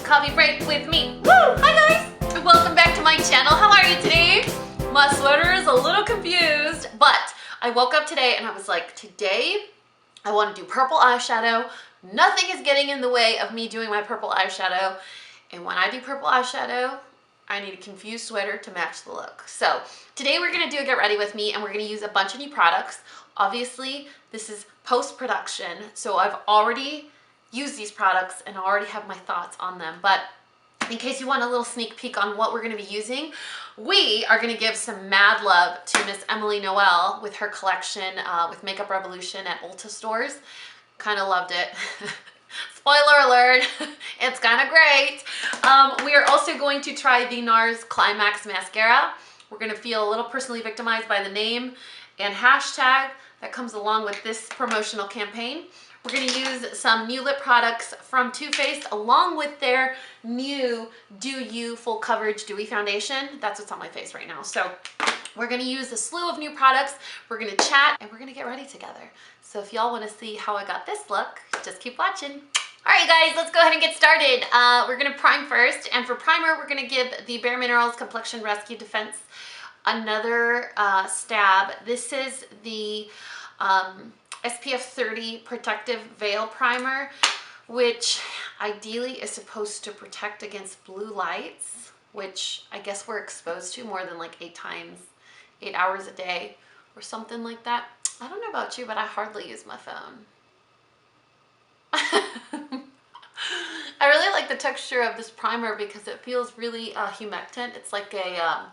Coffee Break with me. Woo! Hi guys! Welcome back to my channel. How are you today? My sweater is a little confused, but I woke up today and I was like, today I want to do purple eyeshadow. Nothing is getting in the way of me doing my purple eyeshadow. And when I do purple eyeshadow, I need a confused sweater to match the look. So today we're gonna do a get ready with me and we're gonna use a bunch of new products. Obviously, this is post-production, so I've already used these products and I already have my thoughts on them. But in case you want a little sneak peek on what we're gonna be using, we are gonna give some mad love to Miss Emily Noel with her collection with Makeup Revolution at Ulta stores. Kind of loved it. Spoiler alert, it's kind of great. We are also going to try the NARS Climax Mascara. We're gonna feel a little personally victimized by the name and hashtag that comes along with this promotional campaign. We're gonna use some new lip products from Too Faced along with their new Do You Full Coverage Dewy Foundation. That's what's on my face right now. So we're gonna use a slew of new products. We're gonna chat and we're gonna get ready together. So if y'all wanna see how I got this look, just keep watching. All right guys, let's go ahead and get started. We're gonna prime first, and for primer, we're gonna give the Bareminerals Complexion Rescue Defense another stab. This is the SPF 30 Protective Veil Primer, which ideally is supposed to protect against blue lights, which I guess we're exposed to more than like 8 hours a day or something like that. I don't know about you, but I hardly use my phone. I really like the texture of this primer because it feels really humectant. It's like a, I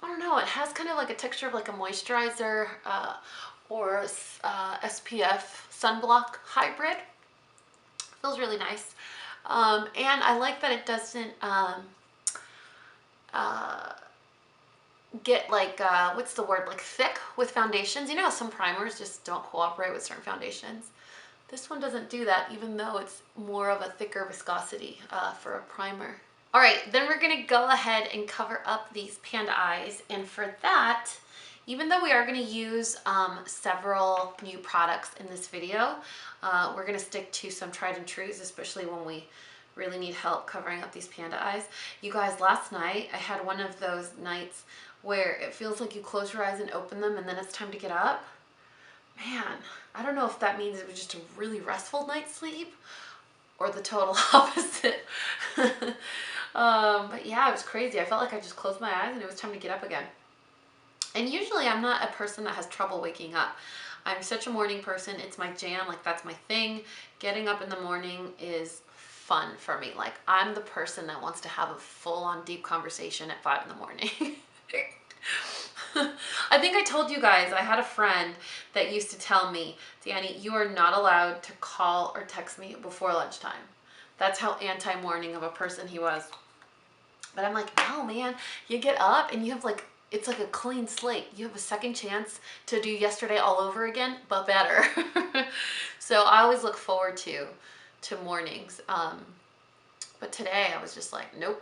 don't know, it has kind of like a texture of like a moisturizer or SPF sunblock hybrid. Feels really nice. And I like that it doesn't get like, what's the word, like thick with foundations. You know how some primers just don't cooperate with certain foundations? This one doesn't do that, even though it's more of a thicker viscosity for a primer. All right, then we're gonna go ahead and cover up these panda eyes. And for that, even though we are gonna use several new products in this video, we're gonna stick to some tried and trues, especially when we really need help covering up these panda eyes. You guys, last night, I had one of those nights where it feels like you close your eyes and open them and then it's time to get up. Man, I don't know if that means it was just a really restful night's sleep or the total opposite. But yeah, it was crazy. I felt like I just closed my eyes and it was time to get up again. And usually I'm not a person that has trouble waking up. I'm such a morning person. It's my jam. Like, that's my thing. Getting up in the morning is fun for me. Like, I'm the person that wants to have a full-on deep conversation at 5 in the morning. I think I told you guys, I had a friend that used to tell me, Dani, you are not allowed to call or text me before lunchtime. That's how anti-morning of a person he was. But I'm like, no, man, you get up and you have like, it's like a clean slate. You have a second chance to do yesterday all over again, but better. So I always look forward to mornings. But today I was just like, nope.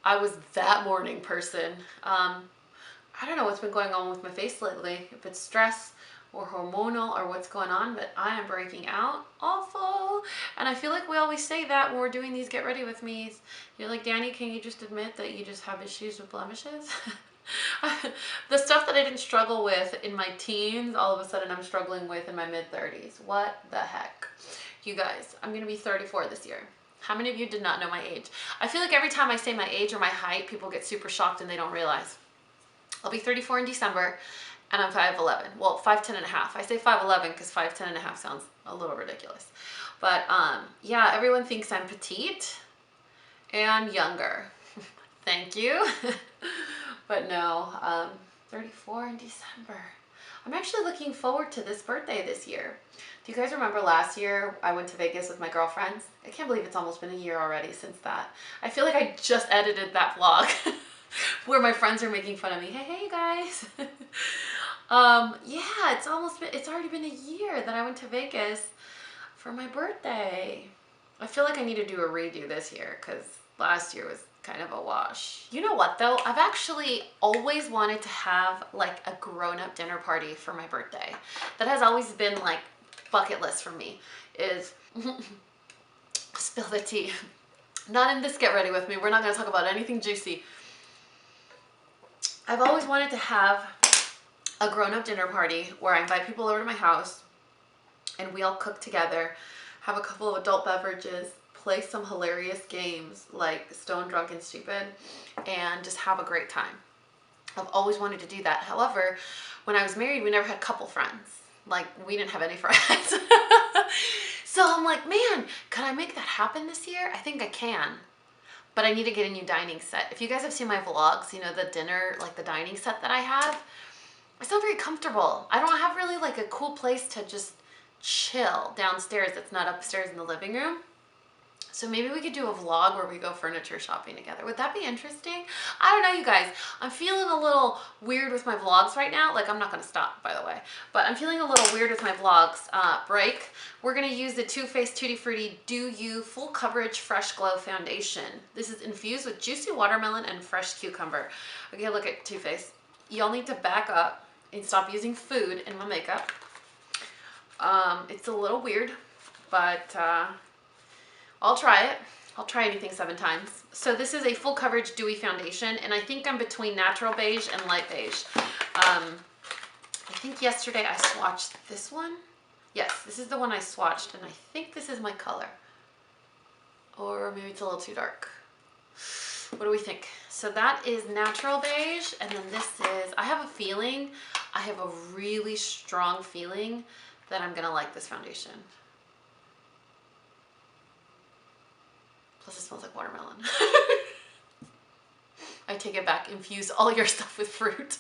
I was that morning person. I don't know what's been going on with my face lately, if it's stress or hormonal or what's going on, but I am breaking out awful. And I feel like we always say that when we're doing these get ready with me's. You're like, Dani, can you just admit that you just have issues with blemishes? The stuff that I didn't struggle with in my teens, all of a sudden I'm struggling with in my mid-30s. What the heck? You guys, I'm gonna be 34 this year. How many of you did not know my age? I feel like every time I say my age or my height, people get super shocked and they don't realize. I'll be 34 in December and I'm 5'11". Well, 5'10" and a half. I say 5'11" because 5'10" and a half sounds a little ridiculous. But yeah, everyone thinks I'm petite and younger. Thank you. But no, 34 in December. I'm actually looking forward to this birthday this year. Do you guys remember last year I went to Vegas with my girlfriends? I can't believe it's almost been a year already since that. I feel like I just edited that vlog where my friends are making fun of me. Hey you guys. Yeah, it's already been a year that I went to Vegas for my birthday. I feel like I need to do a redo this year because last year was kind of a wash. You know what though? I've actually always wanted to have like a grown-up dinner party for my birthday. That has always been like bucket list for me, is spill the tea. Not in this Get Ready With Me. We're not going to talk about anything juicy. I've always wanted to have a grown-up dinner party where I invite people over to my house and we all cook together, have a couple of adult beverages, play some hilarious games like Stone, Drunk, and Stupid, and just have a great time. I've always wanted to do that. However, when I was married, we never had couple friends. Like, we didn't have any friends. So I'm like, man, could I make that happen this year? I think I can. But I need to get a new dining set. If you guys have seen my vlogs, you know, the dinner, like the dining set that I have, it's not very comfortable. I don't have really like a cool place to just chill downstairs that's not upstairs in the living room. So maybe we could do a vlog where we go furniture shopping together. Would that be interesting? I don't know, you guys. I'm feeling a little weird with my vlogs right now. Like, I'm not going to stop, by the way. But I'm feeling a little weird with my vlogs. Break. We're going to use the Too Faced Tutti Frutti Do You Full Coverage Fresh Glow Foundation. This is infused with juicy watermelon and fresh cucumber. Okay, look at Too Faced. Y'all need to back up and stop using food in my makeup. It's a little weird, but... I'll try it. I'll try anything 7 times. So this is a full coverage dewy foundation, and I think I'm between natural beige and light beige. I think yesterday I swatched this one. Yes, this is the one I swatched, and I think this is my color. Or maybe it's a little too dark. What do we think? So that is natural beige, and then this is, I have a really strong feeling that I'm gonna like this foundation. Plus it smells like watermelon. I take it back, infuse all your stuff with fruit.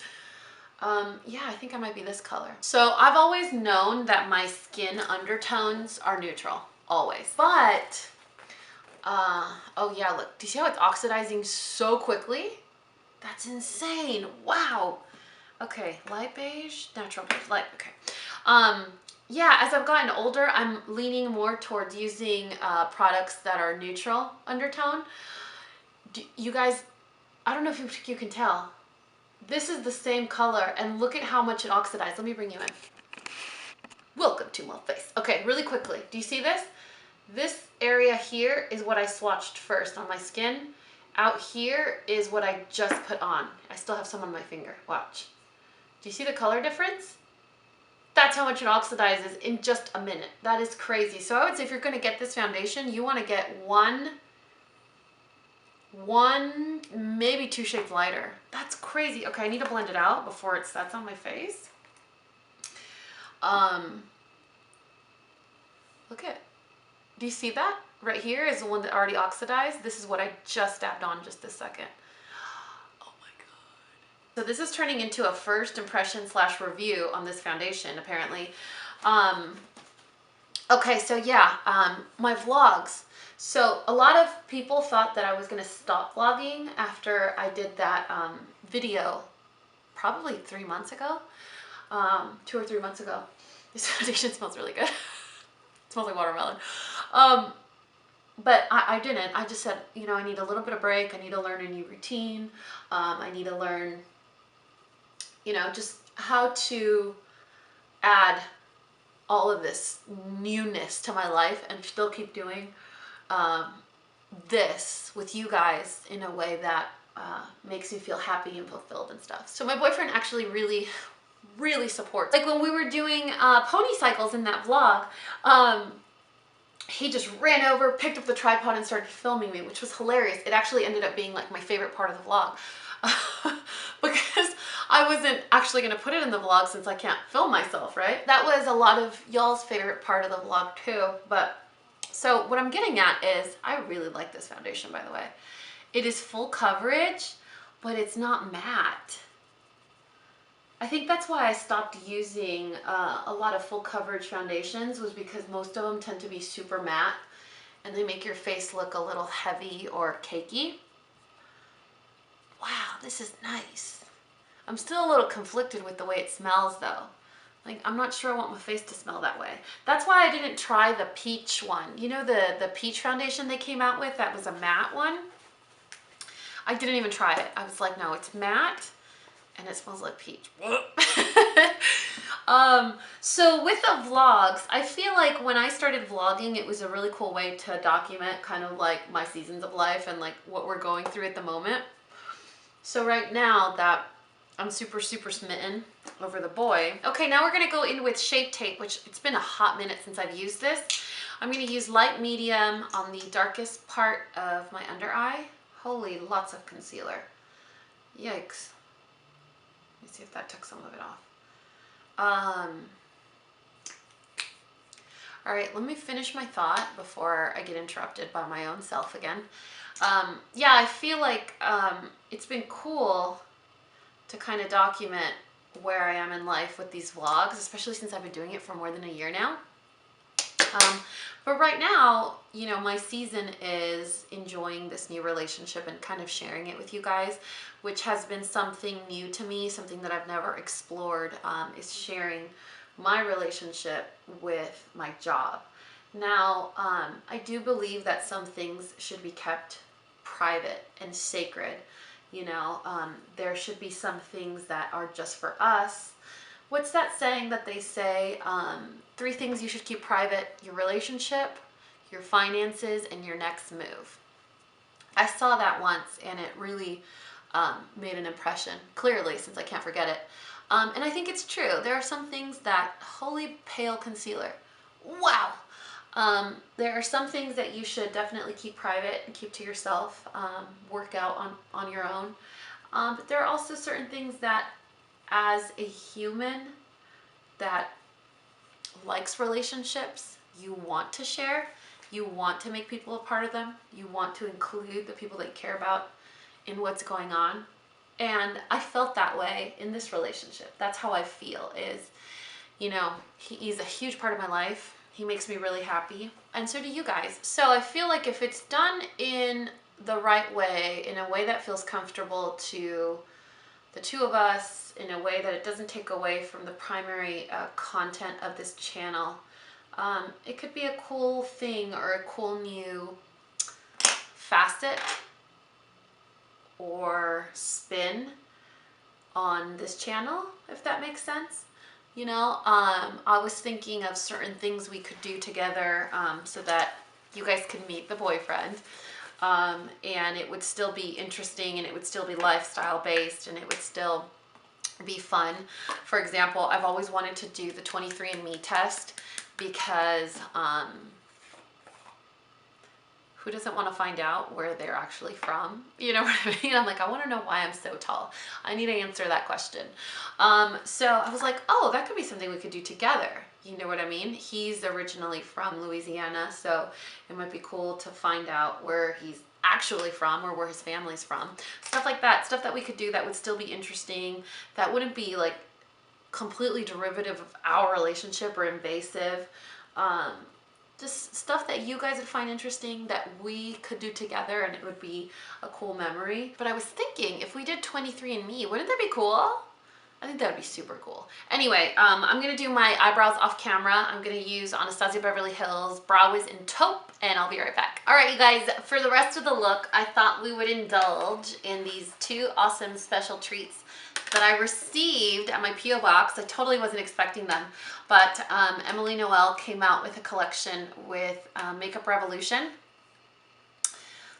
Yeah, I think I might be this color. So I've always known that my skin undertones are neutral, always. But, oh yeah, look, do you see how it's oxidizing so quickly? That's insane, wow. Okay, light beige, natural beige, light, okay. Yeah, as I've gotten older, I'm leaning more towards using products that are neutral undertone. You guys, I don't know if you can tell. This is the same color, and look at how much it oxidized. Let me bring you in. Welcome to my face. Okay, really quickly. Do you see this? This area here is what I swatched first on my skin. Out here is what I just put on. I still have some on my finger. Watch. Do you see the color difference? That's how much it oxidizes in just a minute. That is crazy. So I would say if you're going to get this foundation, you want to get one, maybe 2 shades lighter. That's crazy. Okay, I need to blend it out before it sets on my face. Look at, do you see that? Right here is the one that already oxidized. This is what I just dabbed on just this second. So this is turning into a first impression / review on this foundation, apparently. Okay, so yeah, my vlogs. So a lot of people thought that I was gonna stop vlogging after I did that video probably 3 months ago, 2 or 3 months ago. This foundation smells really good. It smells like watermelon. But I didn't. I just said, you know, I need a little bit of break. I need to learn a new routine. I need to learn, you know, just how to add all of this newness to my life and still keep doing this with you guys in a way that makes me feel happy and fulfilled and stuff. So my boyfriend actually really supports. Like when we were doing pony cycles in that vlog, he just ran over, picked up the tripod and started filming me, which was hilarious. It actually ended up being like my favorite part of the vlog. Because I wasn't actually going to put it in the vlog since I can't film myself, right? That was a lot of y'all's favorite part of the vlog too. But so what I'm getting at is I really like this foundation, by the way. It is full coverage, but it's not matte. I think that's why I stopped using a lot of full coverage foundations, was because most of them tend to be super matte and they make your face look a little heavy or cakey. Wow, this is nice. I'm still a little conflicted with the way it smells though. Like, I'm not sure I want my face to smell that way. That's why I didn't try the peach one. You know the peach foundation they came out with? That was a matte one. I didn't even try it. I was like, no, it's matte and it smells like peach. So with the vlogs, I feel like when I started vlogging, it was a really cool way to document kind of like my seasons of life and like what we're going through at the moment. So right now that I'm super smitten over the boy. Okay, now we're gonna go in with Shape Tape, which it's been a hot minute since I've used this. I'm gonna use light medium on the darkest part of my under eye. Holy, lots of concealer. Yikes. Let me see if that took some of it off. All right, let me finish my thought before I get interrupted by my own self again. Yeah, I feel like it's been cool to kind of document where I am in life with these vlogs, especially since I've been doing it for more than a year now. But right now, you know, my season is enjoying this new relationship and kind of sharing it with you guys, which has been something new to me, something that I've never explored, is sharing my relationship with my job. Now, I do believe that some things should be kept private and sacred. You know, there should be some things that are just for us. What's that saying that they say? 3 things you should keep private: your relationship, your finances, and your next move. I saw that once and it really made an impression, clearly, since I can't forget it. And I think it's true. There are some things that, holy pale concealer, wow. There are some things that you should definitely keep private and keep to yourself, work out on your own. But there are also certain things that, as a human that likes relationships, you want to share, you want to make people a part of them, you want to include the people that you care about in what's going on. And I felt that way in this relationship. That's how I feel, is, you know, he's a huge part of my life. He makes me really happy, and so do you guys. So I feel like if it's done in the right way, in a way that feels comfortable to the two of us, in a way that it doesn't take away from the primary content of this channel, it could be a cool thing or a cool new facet or spin on this channel, if that makes sense. You know, I was thinking of certain things we could do together so that you guys could meet the boyfriend. And it would still be interesting, and it would still be lifestyle based, and it would still be fun. For example, I've always wanted to do the 23andMe test because who doesn't want to find out where they're actually from? You know what I mean? I'm like, I want to know why I'm so tall. I need to answer that question. So I was like, oh, that could be something we could do together. You know what I mean? He's originally from Louisiana, so it might be cool to find out where he's actually from or where his family's from. Stuff like that. Stuff that we could do that would still be interesting, that wouldn't be like completely derivative of our relationship or invasive. Just stuff that you guys would find interesting that we could do together, and it would be a cool memory. But I was thinking, if we did 23andMe, wouldn't that be cool? I think that would be super cool. Anyway, I'm going to do my eyebrows off camera. I'm going to use Anastasia Beverly Hills Brow Wiz in Taupe, and I'll be right back. All right, you guys, for the rest of the look, I thought we would indulge in these 2 awesome special treats that I received at my P.O. box. I totally wasn't expecting them, but Emily Noel came out with a collection with Makeup Revolution.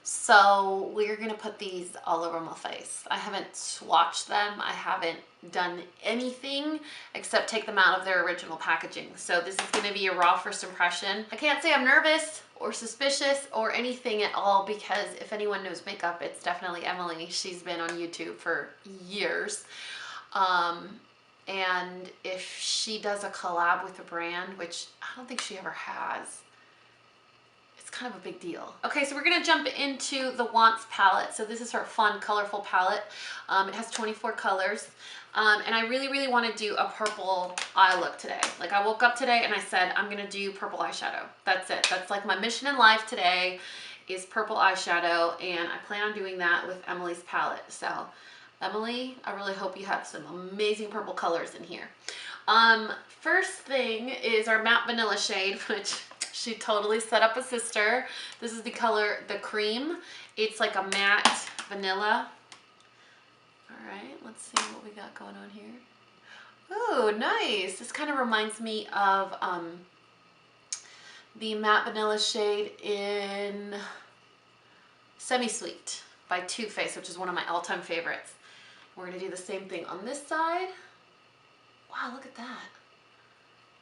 So we're gonna put these all over my face. I haven't swatched them. I haven't done anything except take them out of their original packaging. So this is gonna be a raw first impression. I can't say I'm nervous or suspicious or anything at all, because if anyone knows makeup, it's definitely Emily. She's been on YouTube for years. And if she does a collab with a brand, which I don't think she ever has, kind of a big deal. Okay, so we're gonna jump into the Wants palette. So this is her fun, colorful palette. It has 24 colors. And I really want to do a purple eye look today. Like, I woke up today and I said, I'm gonna do purple eyeshadow. That's it. That's like my mission in life today, is purple eyeshadow. And I plan on doing that with Emily's palette. So Emily, I really hope you have some amazing purple colors in here. First thing is our matte vanilla shade, which she totally set up a sister. This is the color, the cream. It's like a matte vanilla. All right, let's see what we got going on here. Ooh, nice. This kind of reminds me of the matte vanilla shade in Semi-Sweet by Too Faced, which is one of my all-time favorites. We're gonna do the same thing on this side. Wow, look at that.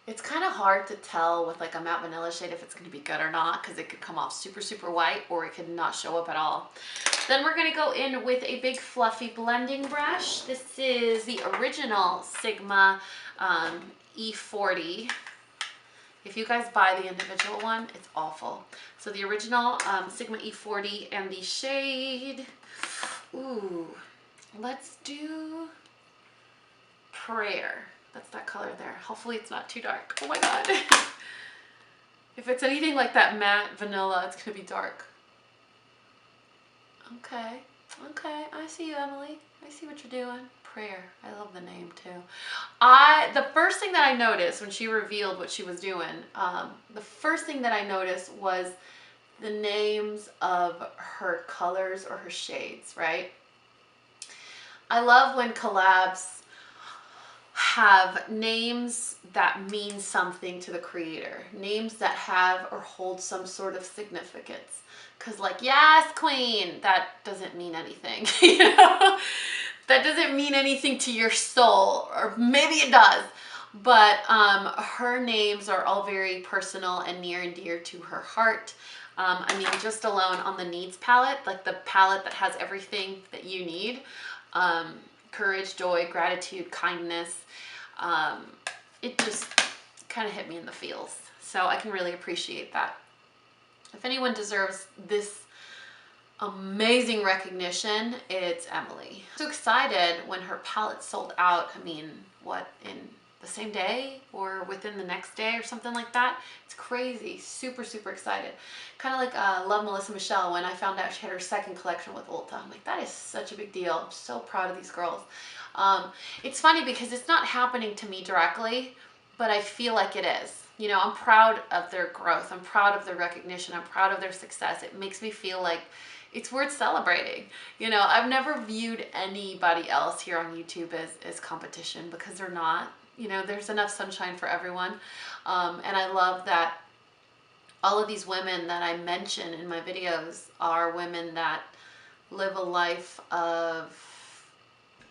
It's kind of hard to tell with like a matte vanilla shade if it's gonna be good or not, because it could come off super, super white or it could not show up at all. Then we're gonna go in with a big fluffy blending brush. This is the original Sigma E40. If you guys buy the individual one, it's awful. So the original Sigma E40 and the shade, ooh, let's do Prayer. That's that color there. Hopefully it's not too dark. Oh my God. If it's anything like that matte vanilla, it's gonna be dark. Okay, okay, I see you, Emily. I see what you're doing. Prayer. I love the name too. The first thing that I noticed when she revealed what she was doing, the first thing that I noticed was the names of her colors or her shades, right? I love when collabs have names that mean something to the creator, names that have or hold some sort of significance. Because like, yes, queen, that doesn't mean anything, you know? That doesn't mean anything to your soul, or maybe it does. But her names are all very personal and near and dear to her heart. I mean, just alone on the needs palette, like the palette that has everything that you need. Courage, joy, gratitude, kindness. It just kind of hit me in the feels. So I can really appreciate that. If anyone deserves this amazing recognition, it's Emily. So excited when her palette sold out. I mean, what, in the same day or within the next day or something like that? It's crazy. Super, super excited. Kind of like Love Melissa Michelle when I found out she had her second collection with Ulta. I'm like, that is such a big deal. I'm so proud of these girls. It's funny because it's not happening to me directly, but I feel like it is. You know, I'm proud of their growth. I'm proud of their recognition. I'm proud of their success. It makes me feel like it's worth celebrating. You know, I've never viewed anybody else here on YouTube as competition, because they're not. You know, there's enough sunshine for everyone. And I love that all of these women that I mention in my videos are women that live a life of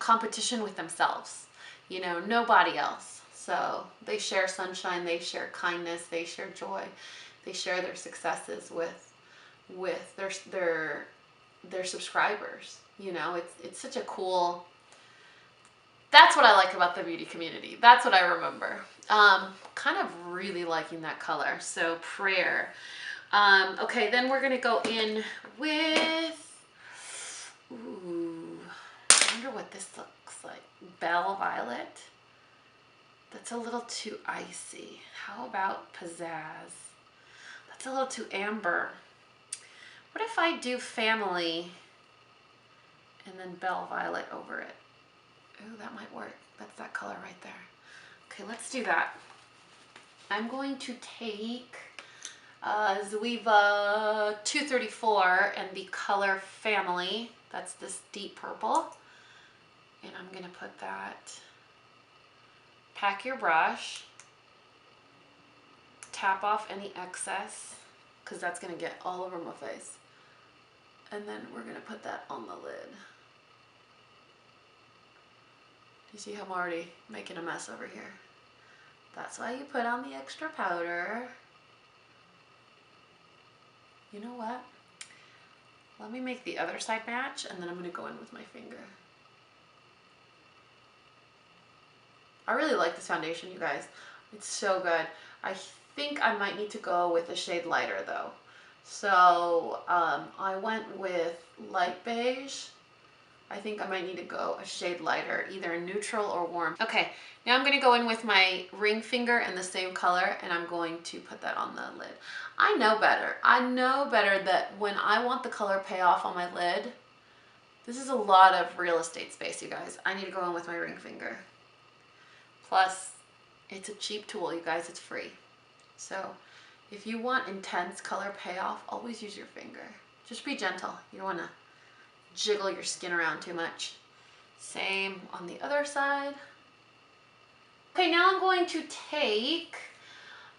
competition with themselves. You know, nobody else. So they share sunshine, they share kindness, they share joy, they share their successes with their subscribers. You know, it's such a cool. That's what I like about the beauty community. That's what I remember. Kind of really liking that color. So Prayer. Okay, then we're gonna go in with. Ooh, I wonder what this looks like. Belle Violet. That's a little too icy. How about Pizzazz? That's a little too amber. What if I do Family and then Belle Violet over it? Ooh, that might work. That's that color right there. Okay, let's do that. I'm going to take Zoeva 234 and the color Family. That's this deep purple. And I'm gonna put that. Pack your brush. Tap off any excess, because that's gonna get all over my face. And then we're gonna put that on the lid. You see how I'm already making a mess over here? That's why you put on the extra powder. You know what? Let me make the other side match, and then I'm gonna go in with my finger. I really like this foundation, you guys. It's so good. I think I might need to go with a shade lighter though. So I went with light beige. I think I might need to go a shade lighter, either neutral or warm. Okay, now I'm gonna go in with my ring finger in the same color, and I'm going to put that on the lid. I know better. I know better that when I want the color payoff on my lid, this is a lot of real estate space, you guys. I need to go in with my ring finger. Plus, it's a cheap tool, you guys, it's free. So if you want intense color payoff, always use your finger. Just be gentle. You don't wanna jiggle your skin around too much. Same on the other side. Okay, now I'm going to take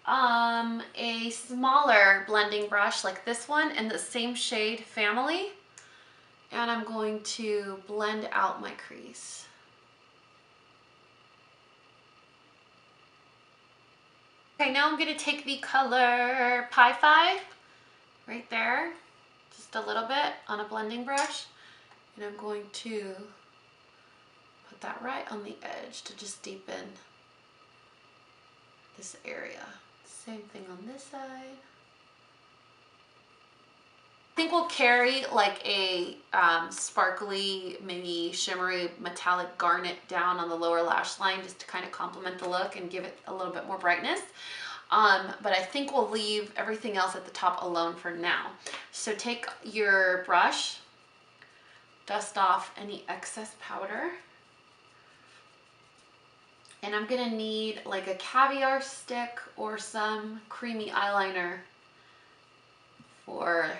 a smaller blending brush like this one in the same shade family, and I'm going to blend out my crease. Okay, now I'm going to take the color Pi Phi right there, just a little bit on a blending brush, and I'm going to put that right on the edge to just deepen this area. Same thing on this side. I think we'll carry like a sparkly, maybe shimmery metallic garnet down on the lower lash line just to kind of complement the look and give it a little bit more brightness. But I think we'll leave everything else at the top alone for now. So take your brush, dust off any excess powder. And I'm gonna need like a Caviar stick or some creamy eyeliner for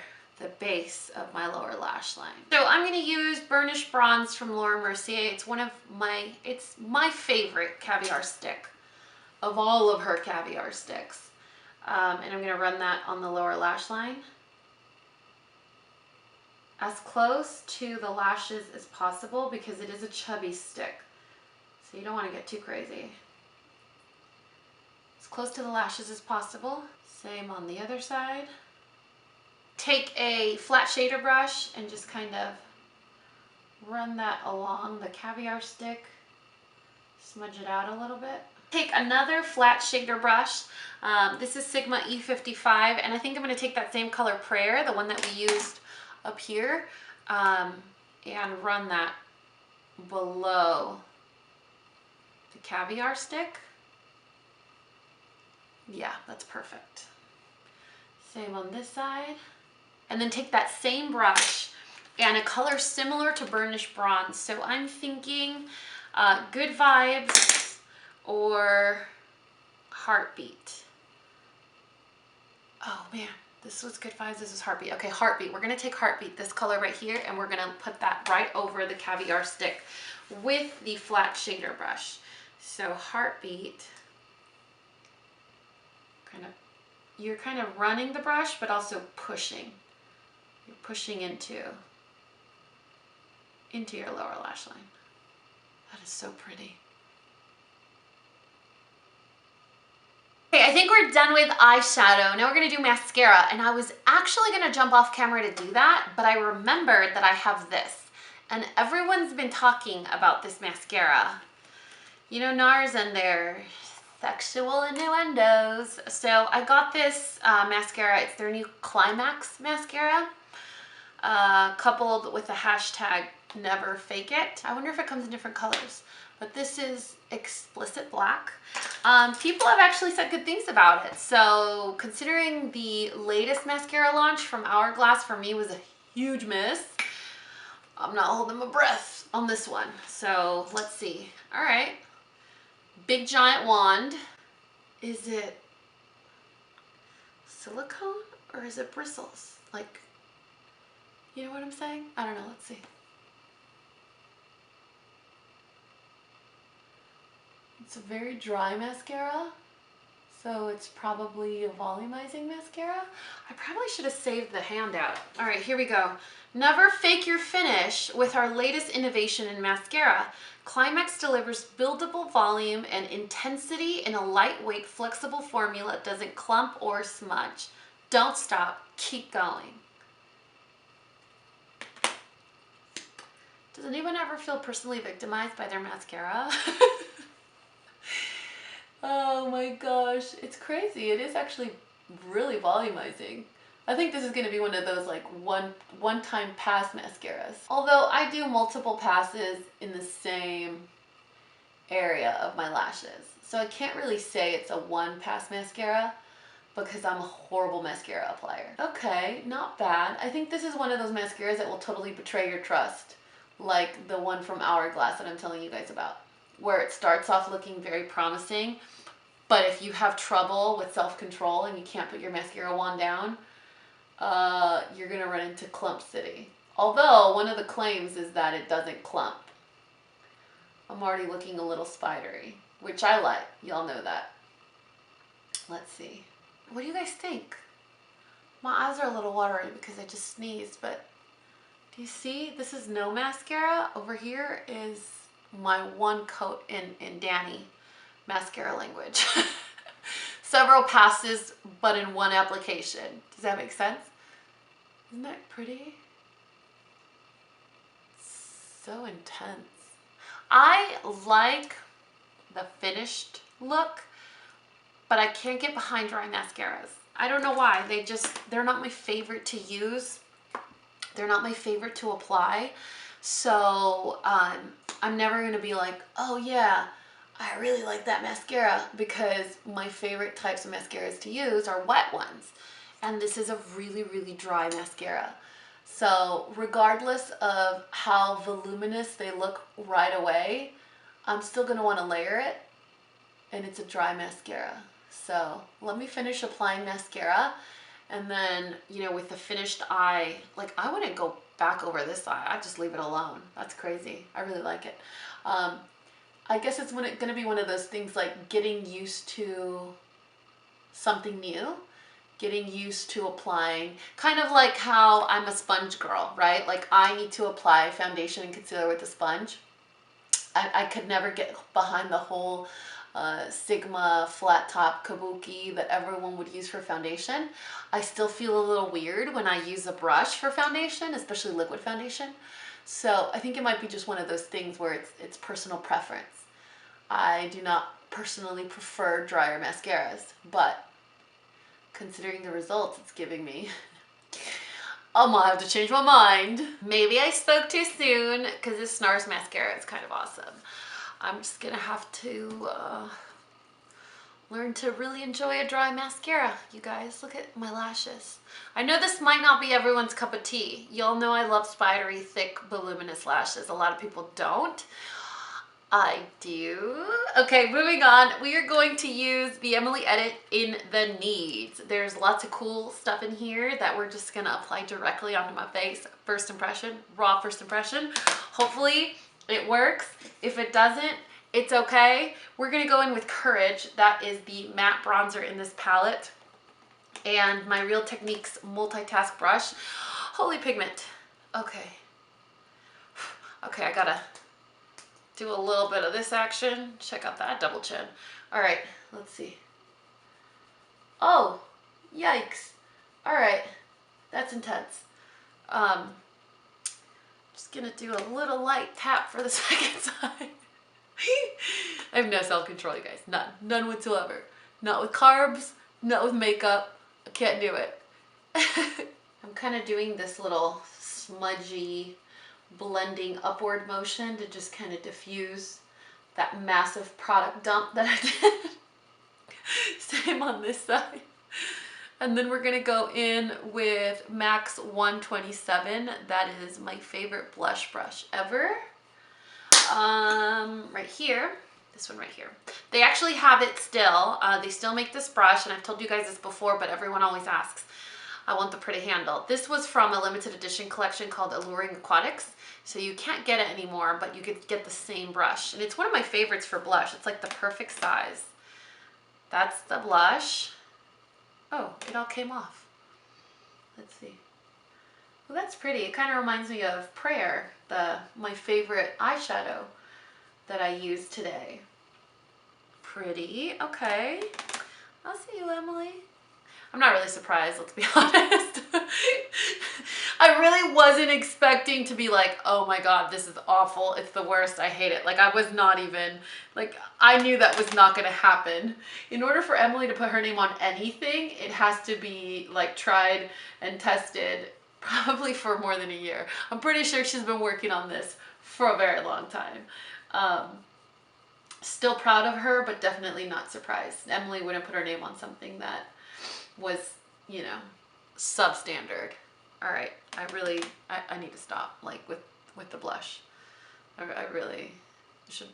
the base of my lower lash line. So I'm gonna use Burnished Bronze from Laura Mercier. It's my favorite Caviar stick of all of her Caviar sticks. And I'm gonna run that on the lower lash line, as close to the lashes as possible because it is a chubby stick. So you don't want to get too crazy. As close to the lashes as possible. Same on the other side. Take a flat shader brush and just kind of run that along the Caviar stick. Smudge it out a little bit. Take another flat shader brush. This is Sigma E55, and I think I'm going to take that same color Prayer, the one that we used up here, and run that below the Caviar stick. Yeah, that's perfect. Same on this side. And then take that same brush and a color similar to Burnished Bronze. So I'm thinking Good Vibes or Heartbeat. Oh man, this was Good Vibes, this was Heartbeat. Okay, Heartbeat. We're gonna take Heartbeat, this color right here, and we're gonna put that right over the Caviar stick with the flat shader brush. So Heartbeat, you're kind of running the brush, but also pushing. You're pushing into your lower lash line. That is so pretty. Okay, I think we're done with eyeshadow. Now we're gonna do mascara, and I was actually gonna jump off camera to do that, but I remembered that I have this, and everyone's been talking about this mascara. You know, NARS and their sexual innuendos. So I got this mascara. It's their new Climax mascara, coupled with the hashtag never fake it. I wonder if it comes in different colors, but this is explicit black. People have actually said good things about it. So considering the latest mascara launch from Hourglass for me was a huge miss, I'm not holding my breath on this one. So let's see. All right. Big giant wand. Is it silicone or is it bristles? Like, you know what I'm saying? I don't know. Let's see. It's a very dry mascara, so it's probably a volumizing mascara. I probably should have saved the handout. All right, here we go. Never fake your finish with our latest innovation in mascara. Climax delivers buildable volume and intensity in a lightweight, flexible formula that doesn't clump or smudge. Don't stop, keep going. Does anyone ever feel personally victimized by their mascara? Oh my gosh, it's crazy. It is actually really volumizing. I think this is going to be one of those like one-time pass mascaras. Although I do multiple passes in the same area of my lashes. So I can't really say it's a one-pass mascara because I'm a horrible mascara applier. Okay, not bad. I think this is one of those mascaras that will totally betray your trust. Like the one from Hourglass that I'm telling you guys about, where it starts off looking very promising, but if you have trouble with self-control and you can't put your mascara wand down, you're gonna run into Clump City. Although one of the claims is that it doesn't clump. I'm already looking a little spidery. which I like. Y'all know that. Let's see. What do you guys think? My eyes are a little watery because I just sneezed, but do you see? This is no mascara. Over here is my one coat in Dani mascara language. Several passes, but in one application. Does that make sense? Isn't that pretty? So intense. I like the finished look, but I can't get behind dry mascaras. I don't know why. They're not my favorite to use. They're not my favorite to apply. So I'm never going to be like, oh yeah, I really like that mascara, because my favorite types of mascaras to use are wet ones. And this is a really, really dry mascara. So regardless of how voluminous they look right away, I'm still going to want to layer it. And it's a dry mascara. So let me finish applying mascara, and then, you know, with the finished eye, like I wouldn't go back over this eye. I'd just leave it alone. That's crazy. I really like it. I guess it's going to be one of those things like getting used to something new, getting used to applying, kind of like how I'm a sponge girl, right? Like I need to apply foundation and concealer with a sponge. I could never get behind the whole Sigma flat top kabuki that everyone would use for foundation. I still feel a little weird when I use a brush for foundation, especially liquid foundation. So I think it might be just one of those things where it's personal preference. I do not personally prefer drier mascaras, but considering the results it's giving me, I might have to change my mind. Maybe I spoke too soon, because this NARS mascara is kind of awesome. I'm just gonna have to learn to really enjoy a dry mascara. You guys, look at my lashes. I know this might not be everyone's cup of tea. Y'all know I love spidery, thick, voluminous lashes. A lot of people don't. I do. Okay, moving on. We are going to use the Emily Edit in the Needs. There's lots of cool stuff in here that we're just gonna apply directly onto my face. First impression, raw first impression. Hopefully it works. If it doesn't, it's okay. We're gonna go in with Courage. That is the matte bronzer in this palette. And my Real Techniques multitask brush. Holy pigment. Okay. Okay, I gotta do a little bit of this action. Check out that double chin. All right, let's see. Oh, yikes. All right, that's intense. Just gonna do a little light tap for the second time. I have no self-control, you guys. None. None whatsoever. Not with carbs, not with makeup. I can't do it. I'm kind of doing this little smudgy blending upward motion to just kind of diffuse that massive product dump that I did. Same on this side. And then we're gonna go in with MAC's 127. That is my favorite blush brush ever. Right here, this one right here. They actually have it still. They still make this brush, and I've told you guys this before, but everyone always asks. I want the pretty handle. This was from a limited edition collection called Alluring Aquatics. So you can't get it anymore, but you could get the same brush. And it's one of my favorites for blush. It's like the perfect size. That's the blush. Oh, it all came off. Let's see. Well, that's pretty. It kind of reminds me of Prayer, my favorite eyeshadow that I used today. Pretty. Okay. I'll see you, Emily. I'm not really surprised, let's be honest. I really wasn't expecting to be like, oh my God, this is awful. It's the worst. I hate it. Like, I was not even, like, I knew that was not going to happen. In order for Emily to put her name on anything, it has to be like tried and tested probably for more than a year. I'm pretty sure she's been working on this for a very long time. Still proud of her, but definitely not surprised. Emily wouldn't put her name on something that was, you know, substandard. All right, I need to stop, like, with the blush. I really should.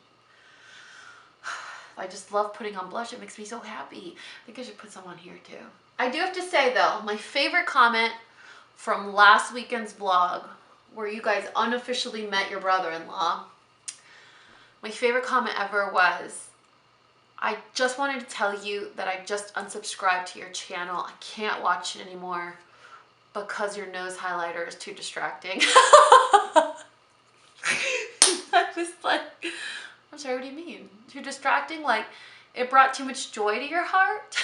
I just love putting on blush. It makes me so happy. I think I should put some on here too. I do have to say though, my favorite comment from last weekend's vlog, where you guys unofficially met your brother-in-law, my favorite comment ever was, I just wanted to tell you that I just unsubscribed to your channel. I can't watch it anymore because your nose highlighter is too distracting. I was like, I'm sorry, what do you mean? Too distracting? Like, it brought too much joy to your heart?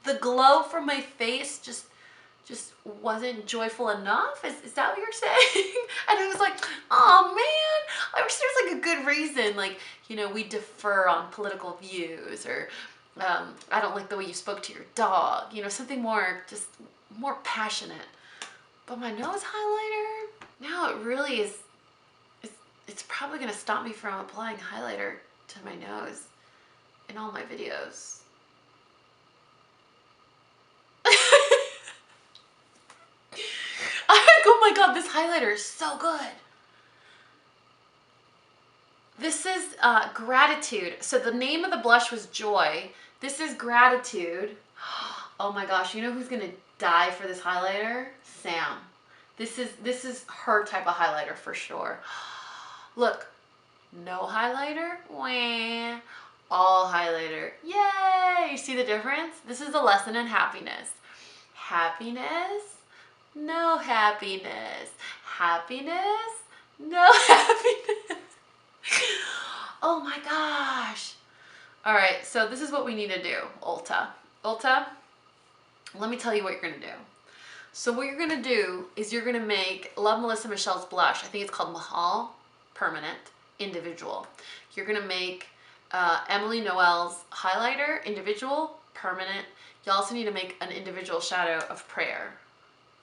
The glow from my face just wasn't joyful enough? Is that what you're saying? And I was like, oh man, I wish there was like a good reason. Like, you know, we defer on political views, or I don't like the way you spoke to your dog. You know, something more, just more passionate. But my nose highlighter, now it really is, it's probably gonna stop me from applying highlighter to my nose in all my videos. Oh my god, this highlighter is so good. This is Gratitude. So the name of the blush was Joy. This is Gratitude. Oh my gosh, you know who's gonna die for this highlighter? Sam. This is her type of highlighter for sure. Look, no highlighter, wah. All highlighter, yay! You see the difference? This is a lesson in happiness. Happiness, no happiness. Happiness, no happiness. Oh my gosh. All right, so this is what we need to do, Ulta. Ulta, let me tell you what you're gonna do. So what you're gonna do is you're gonna make Love Melissa Michelle's blush. I think it's called Mahal Permanent Individual. You're gonna make Emily Noel's highlighter, individual, permanent. You also need to make an individual shadow of Prayer.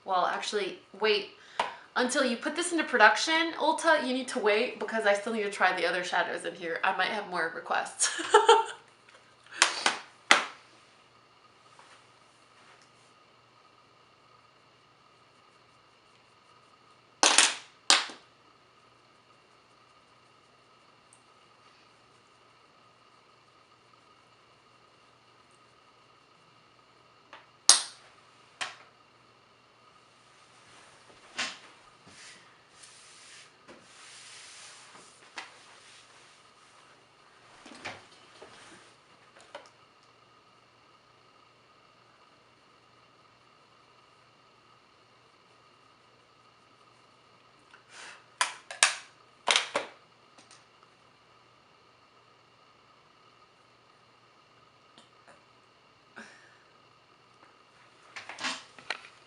Well, actually, wait until you put this into production, Ulta. You need to wait because I still need to try the other shadows in here. I might have more requests.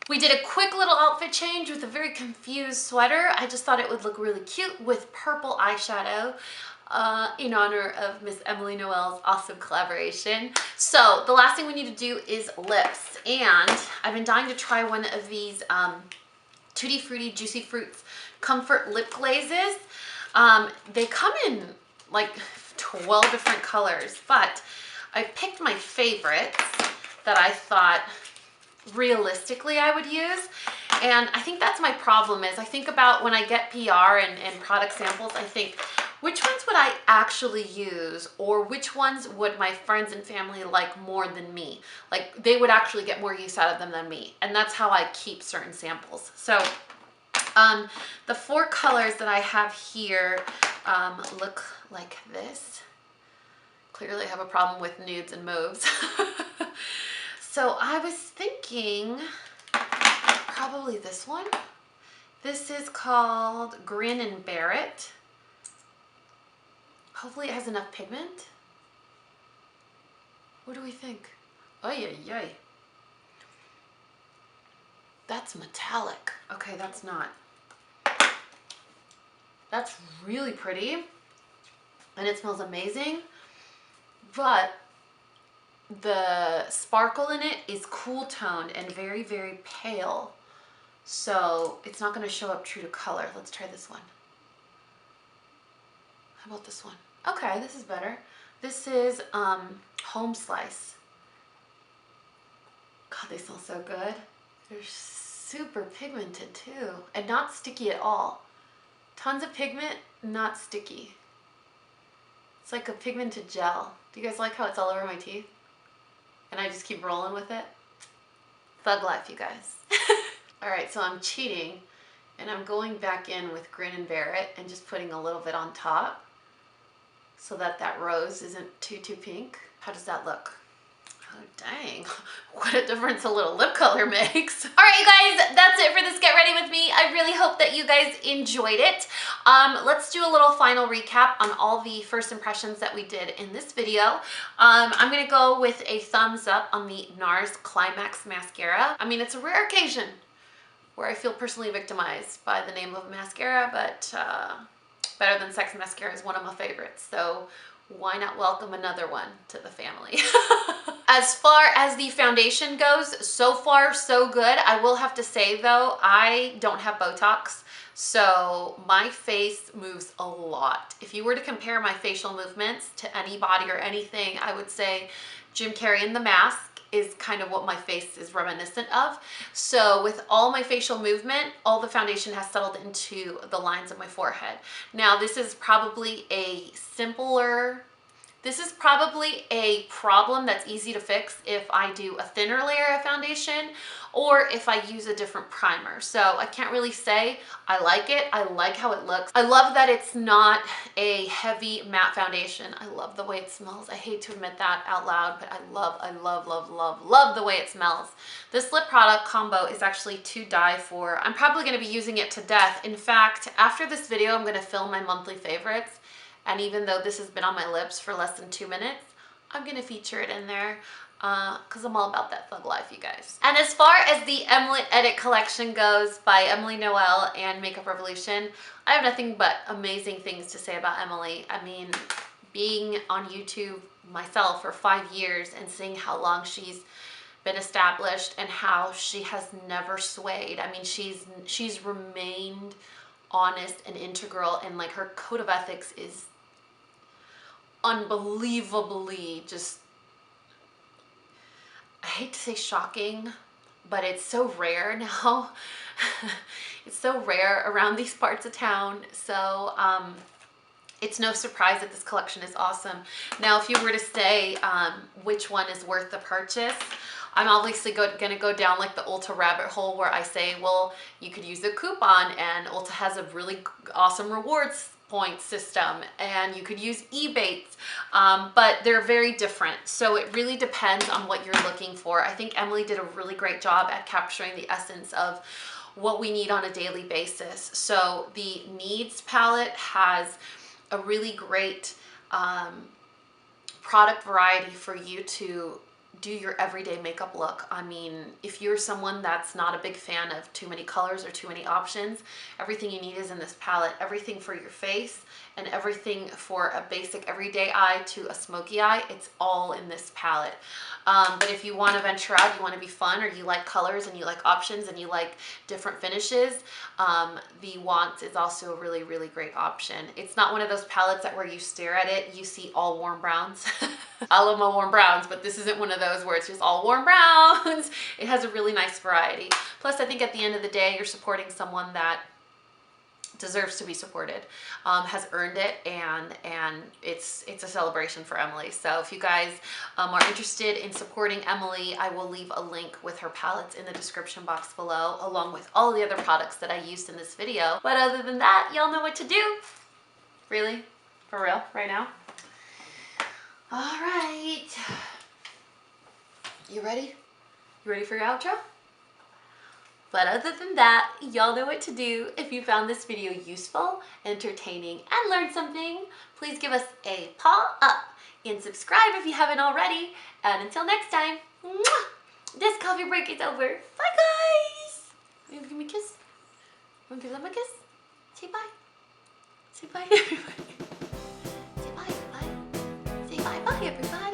We did a quick little outfit change with a very confused sweater. I just thought it would look really cute with purple eyeshadow in honor of Miss Emily Noel's awesome collaboration. So the last thing we need to do is lips. And I've been dying to try one of these Tutti Frutti Juicy Fruits Comfort Lip Glazes. They come in like 12 different colors, but I picked my favorites that I thought realistically I would use. And I think that's my problem is I think about when I get PR and product samples, I think, which ones would I actually use, or which ones would my friends and family like more than me? Like they would actually get more use out of them than me. And that's how I keep certain samples. So the 4 colors that I have here look like this. Clearly I have a problem with nudes and mauves. So I was thinking probably this one. This is called Grin and Bear It. Hopefully it has enough pigment. What do we think? Ay, ay, ay. That's metallic. Okay, that's not. That's really pretty. And it smells amazing. But the sparkle in it is cool toned and very, very pale. So it's not going to show up true to color. Let's try this one. How about this one? Okay, this is better. This is Home Slice. God, they smell so good. They're super pigmented too, and not sticky at all. Tons of pigment, not sticky. It's like a pigmented gel. Do you guys like how it's all over my teeth? And I just keep rolling with it? Thug life, you guys. All right, so I'm cheating and I'm going back in with Grin and Bear It and just putting a little bit on top. so that that rose isn't too pink. How does that look? Oh, dang. What a difference a little lip color makes. All right, you guys, that's it for this Get Ready With Me. I really hope that you guys enjoyed it. Let's do a little final recap on all the first impressions that we did in this video. I'm gonna go with a thumbs up on the NARS Climax mascara. I mean, it's a rare occasion where I feel personally victimized by the name of a mascara, but Better Than Sex mascara is one of my favorites. So why not welcome another one to the family? As far as the foundation goes, so far so good. I will have to say though, I don't have Botox, so my face moves a lot. If you were to compare my facial movements to anybody or anything, I would say Jim Carrey in The Mask is kind of what my face is reminiscent of. So with all my facial movement, all the foundation has settled into the lines of my forehead. Now this is probably a problem that's easy to fix if I do a thinner layer of foundation or if I use a different primer. So I can't really say I like it. I like how it looks. I love that it's not a heavy matte foundation. I love the way it smells. I hate to admit that out loud, but I love the way it smells. This lip product combo is actually to die for. I'm probably gonna be using it to death. In fact, after this video, I'm gonna film my monthly favorites. And even though this has been on my lips for less than 2 minutes, I'm gonna feature it in there because I'm all about that thug life, you guys. And as far as the Emily Edit collection goes by Emily Noel and Makeup Revolution, I have nothing but amazing things to say about Emily. I mean, being on YouTube myself for 5 years and seeing how long she's been established and how she has never swayed. I mean, she's remained honest and integral, and like her code of ethics is unbelievably just, I hate to say shocking, but it's so rare now. It's so rare around these parts of town. So it's no surprise that this collection is awesome. Now, if you were to say which one is worth the purchase, I'm obviously gonna go down like the Ulta rabbit hole where I say, well, you could use a coupon, and Ulta has a really awesome rewards point system, and you could use Ebates, but they're very different. So it really depends on what you're looking for. I think Emily did a really great job at capturing the essence of what we need on a daily basis. So the Needs palette has a really great product variety for you to do your everyday makeup look. I mean, if you're someone that's not a big fan of too many colors or too many options, everything you need is in this palette. Everything for your face and everything for a basic everyday eye to a smoky eye, it's all in this palette. But if you want to venture out, you want to be fun, or you like colors and you like options and you like different finishes, the Want is also a really, really great option. It's not one of those palettes that where you stare at it, you see all warm browns. I love my warm browns, but this isn't one of those where it's just all warm browns. It has a really nice variety. Plus, I think at the end of the day, you're supporting someone that deserves to be supported, has earned it, and it's a celebration for Emily. So if you guys are interested in supporting Emily, I will leave a link with her palettes in the description box below, along with all the other products that I used in this video. But other than that, y'all know what to do. Really? For real? Right now? All right. You ready? You ready for your outro? But other than that, y'all know what to do. If you found this video useful, entertaining, and learned something, please give us a paw up and subscribe if you haven't already. And until next time, this coffee break is over. Bye, guys. You wanna give me a kiss? You wanna give them a kiss? Say bye. Say bye, everybody. Say bye, everybody. Say bye-bye, everybody.